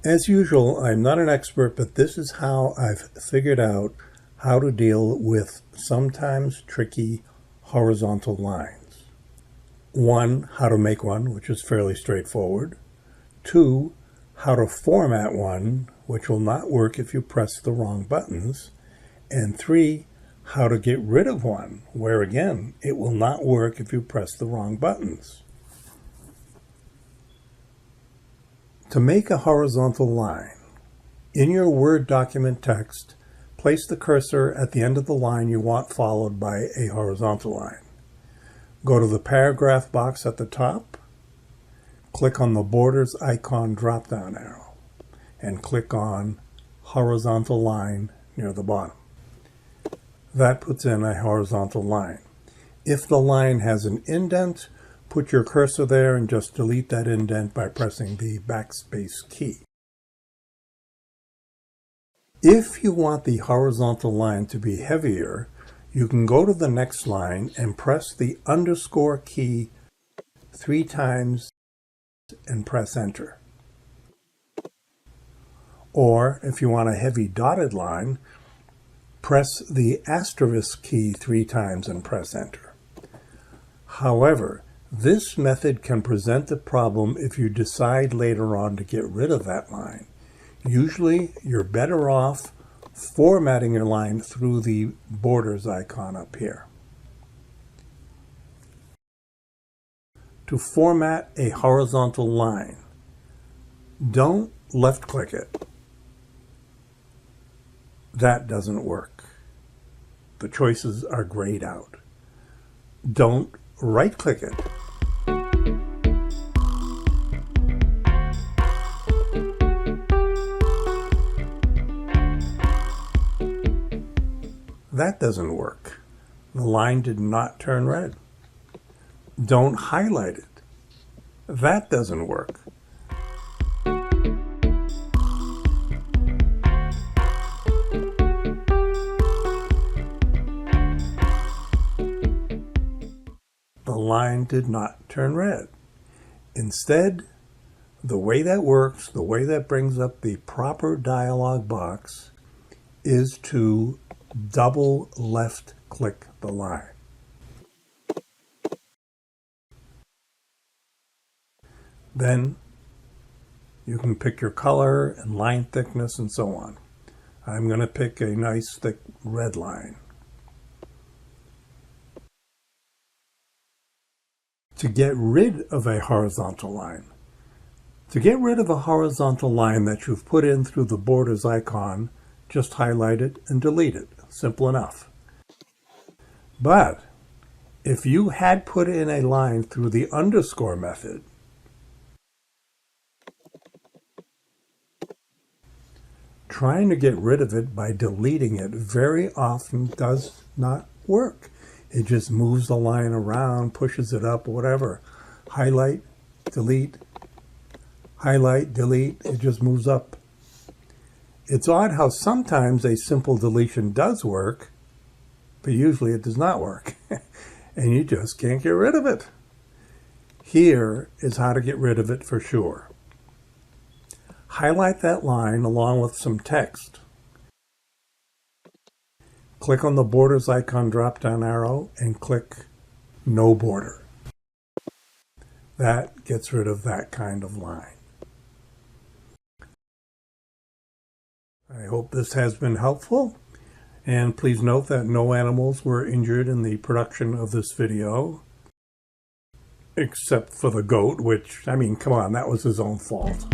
As usual, I'm not an expert, but this is how I've figured out how to deal with sometimes tricky horizontal lines. 1, how to make one, which is fairly straightforward. 2, how to format one, which will not work if you press the wrong buttons. And 3, how to get rid of one, where again, it will not work if you press the wrong buttons. To make a horizontal line, in your Word document text, place the cursor at the end of the line you want followed by a horizontal line. Go to the paragraph box at the top, click on the Borders icon drop-down arrow, and click on Horizontal Line near the bottom. That puts in a horizontal line. If the line has an indent, put your cursor there and just delete that indent by pressing the backspace key. If you want the horizontal line to be heavier, you can go to the next line and press the underscore key 3 times and press enter. Or if you want a heavy dotted line, press the asterisk key 3 times and press enter. However, this method can present a problem if you decide later on to get rid of that line. Usually, you're better off formatting your line through the borders icon up here. To format a horizontal line, don't left-click it. That doesn't work. The choices are grayed out. Don't right-click it. That doesn't work. The line did not turn red. Don't highlight it. That doesn't work. The line did not turn red. Instead, the way that works, the way that brings up the proper dialog box, is to double left click the line. Then you can pick your color and line thickness and so on. I'm going to pick a nice thick red line. To get rid of a horizontal line. To get rid of a horizontal line that you've put in through the borders icon, just highlight it and delete it. Simple enough. But if you had put in a line through the underscore method, trying to get rid of it by deleting it very often does not work. It just moves the line around, pushes it up, whatever. Highlight, delete, highlight, delete, it just moves up. It's odd how sometimes a simple deletion does work, but usually it does not work. And you just can't get rid of it. Here is how to get rid of it for sure. Highlight that line along with some text. Click on the borders icon drop-down arrow and click No Border. That gets rid of that kind of line. I hope this has been helpful, and please note that no animals were injured in the production of this video, except for the goat, which, I mean, come on, that was his own fault.